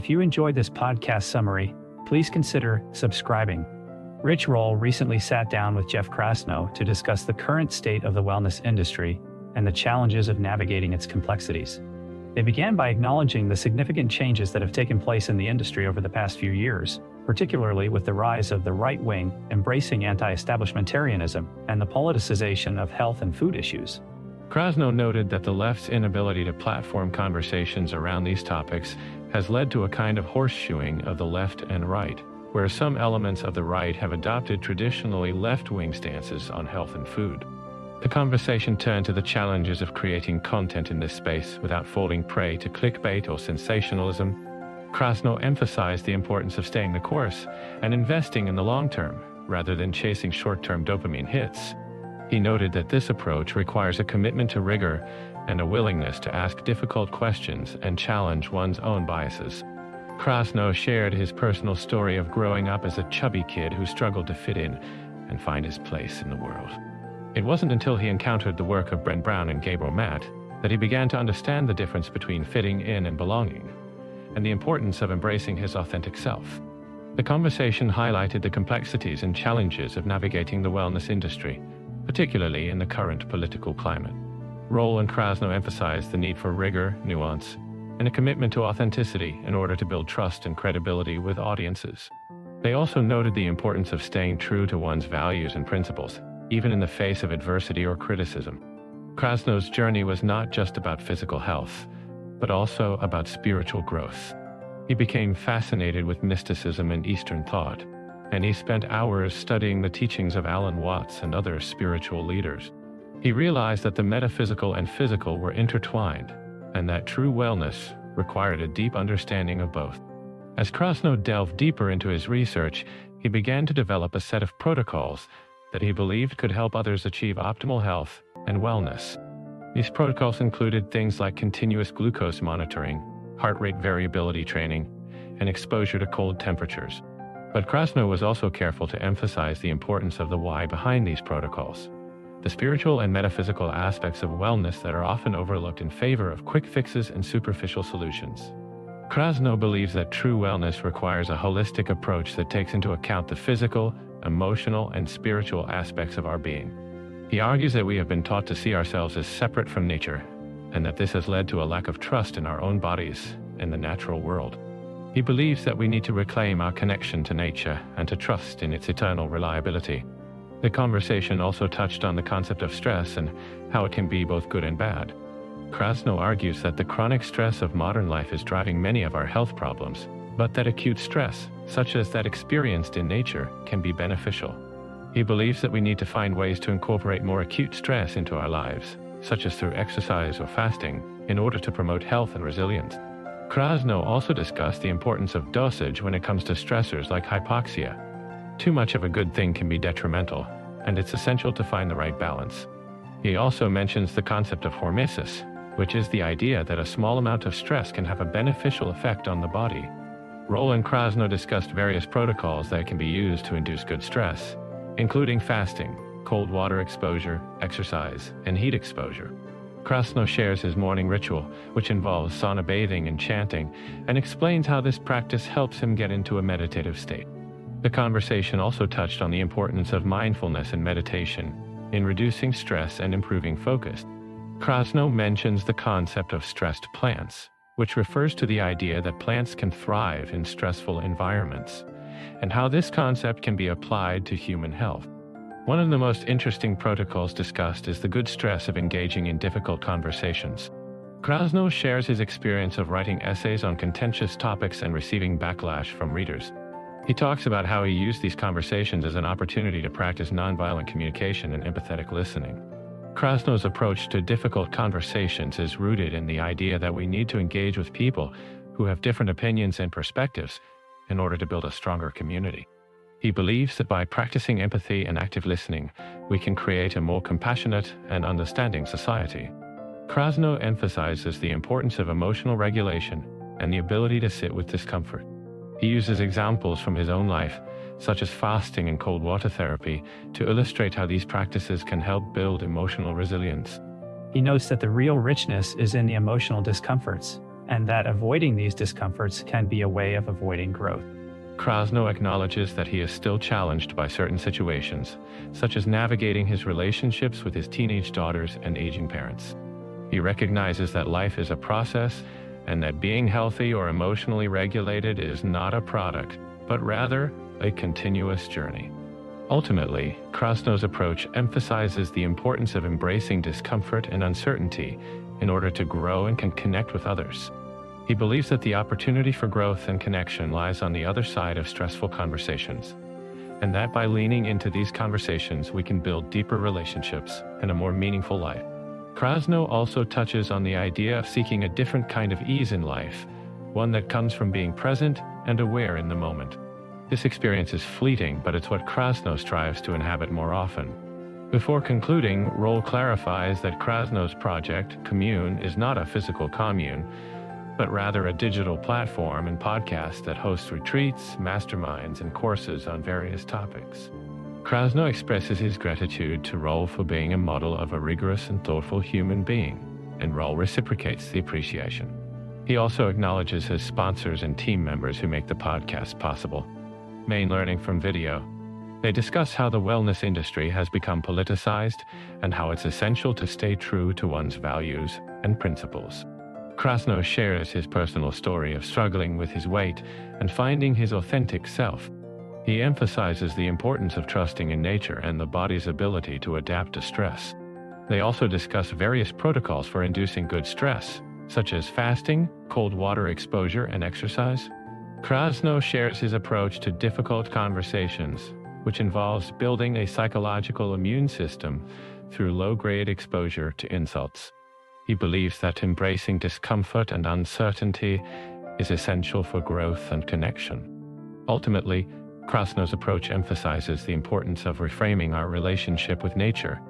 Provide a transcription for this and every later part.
If you enjoyed this podcast summary, please consider subscribing. Rich Roll recently sat down with Jeff Krasno to discuss the current state of the wellness industry and the challenges of navigating its complexities. They began by acknowledging the significant changes that have taken place in the industry over the past few years, particularly with the rise of the right wing embracing anti-establishmentarianism and the politicization of health and food issues. Krasno noted that the left's inability to platform conversations around these topics has led to a kind of horseshoeing of the left and right, where some elements of the right have adopted traditionally left-wing stances on health and food. The conversation turned to the challenges of creating content in this space without falling prey to clickbait or sensationalism. Krasno emphasized the importance of staying the course and investing in the long term, rather than chasing short-term dopamine hits. He noted that this approach requires a commitment to rigor and a willingness to ask difficult questions and challenge one's own biases. Krasno shared his personal story of growing up as a chubby kid who struggled to fit in and find his place in the world. It wasn't until he encountered the work of Brent Brown and Gabriel Matt that he began to understand the difference between fitting in and belonging, and the importance of embracing his authentic self. The conversation highlighted the complexities and challenges of navigating the wellness industry, particularly in the current political climate. Roll and Krasno emphasized the need for rigor, nuance, and a commitment to authenticity in order to build trust and credibility with audiences. They also noted the importance of staying true to one's values and principles, even in the face of adversity or criticism. Krasno's journey was not just about physical health, but also about spiritual growth. He became fascinated with mysticism and Eastern thought, and he spent hours studying the teachings of Alan Watts and other spiritual leaders. He realized that the metaphysical and physical were intertwined, and that true wellness required a deep understanding of both. As Krasno delved deeper into his research, he began to develop a set of protocols that he believed could help others achieve optimal health and wellness. These protocols included things like continuous glucose monitoring, heart rate variability training, and exposure to cold temperatures. But Krasno was also careful to emphasize the importance of the why behind these protocols, the spiritual and metaphysical aspects of wellness that are often overlooked in favor of quick fixes and superficial solutions. Krasno believes that true wellness requires a holistic approach that takes into account the physical, emotional, and spiritual aspects of our being. He argues that we have been taught to see ourselves as separate from nature, and that this has led to a lack of trust in our own bodies and the natural world. He believes that we need to reclaim our connection to nature and to trust in its eternal reliability. The conversation also touched on the concept of stress and how it can be both good and bad. Krasno argues that the chronic stress of modern life is driving many of our health problems, but that acute stress, such as that experienced in nature, can be beneficial. He believes that we need to find ways to incorporate more acute stress into our lives, such as through exercise or fasting, in order to promote health and resilience. Krasno also discussed the importance of dosage when it comes to stressors like hypoxia. Too much of a good thing can be detrimental, and it's essential to find the right balance. He also mentions the concept of hormesis, which is the idea that a small amount of stress can have a beneficial effect on the body. Roll and Krasno discussed various protocols that can be used to induce good stress, including fasting, cold water exposure, exercise, and heat exposure. Krasno shares his morning ritual, which involves sauna bathing and chanting, and explains how this practice helps him get into a meditative state. The conversation also touched on the importance of mindfulness and meditation in reducing stress and improving focus. Krasno mentions the concept of stressed plants, which refers to the idea that plants can thrive in stressful environments, and how this concept can be applied to human health. One of the most interesting protocols discussed is the good stress of engaging in difficult conversations. Krasno shares his experience of writing essays on contentious topics and receiving backlash from readers. He talks about how he used these conversations as an opportunity to practice nonviolent communication and empathetic listening. Krasno's approach to difficult conversations is rooted in the idea that we need to engage with people who have different opinions and perspectives in order to build a stronger community. He believes that by practicing empathy and active listening, we can create a more compassionate and understanding society. Krasno emphasizes the importance of emotional regulation and the ability to sit with discomfort. He uses examples from his own life, such as fasting and cold water therapy, to illustrate how these practices can help build emotional resilience. He notes that the real richness is in the emotional discomforts, and that avoiding these discomforts can be a way of avoiding growth. Krasno acknowledges that he is still challenged by certain situations, such as navigating his relationships with his teenage daughters and aging parents. He recognizes that life is a process and that being healthy or emotionally regulated is not a product, but rather a continuous journey. Ultimately, Krasno's approach emphasizes the importance of embracing discomfort and uncertainty in order to grow and can connect with others. He believes that the opportunity for growth and connection lies on the other side of stressful conversations, and that by leaning into these conversations, we can build deeper relationships and a more meaningful life. Krasno also touches on the idea of seeking a different kind of ease in life, one that comes from being present and aware in the moment. This experience is fleeting, but it's what Krasno strives to inhabit more often. Before concluding, Roll clarifies that Krasno's project, Commune, is not a physical commune, but rather a digital platform and podcast that hosts retreats, masterminds, and courses on various topics. Krasno expresses his gratitude to Roll for being a model of a rigorous and thoughtful human being, and Roll reciprocates the appreciation. He also acknowledges his sponsors and team members who make the podcast possible. Main learning from video. They discuss how the wellness industry has become politicized and how it's essential to stay true to one's values and principles. Krasno shares his personal story of struggling with his weight and finding his authentic self. He emphasizes the importance of trusting in nature and the body's ability to adapt to stress. They also discuss various protocols for inducing good stress, such as fasting, cold water exposure, and exercise. Krasno shares his approach to difficult conversations, which involves building a psychological immune system through low-grade exposure to insults. He believes that embracing discomfort and uncertainty is essential for growth and connection. Ultimately, Krasno's approach emphasizes the importance of reframing our relationship with nature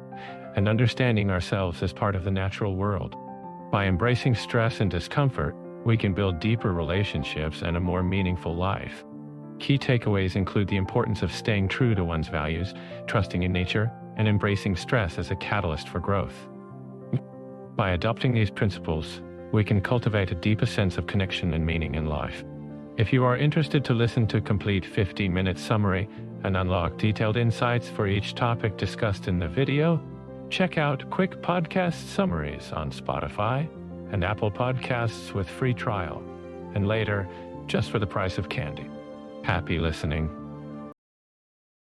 and understanding ourselves as part of the natural world. By embracing stress and discomfort, we can build deeper relationships and a more meaningful life. Key takeaways include the importance of staying true to one's values, trusting in nature, and embracing stress as a catalyst for growth. By adopting these principles, we can cultivate a deeper sense of connection and meaning in life. If you are interested to listen to a complete 50-minute summary and unlock detailed insights for each topic discussed in the video, check out quick podcast summaries on Spotify and Apple Podcasts with free trial, and later, just for the price of candy. Happy listening.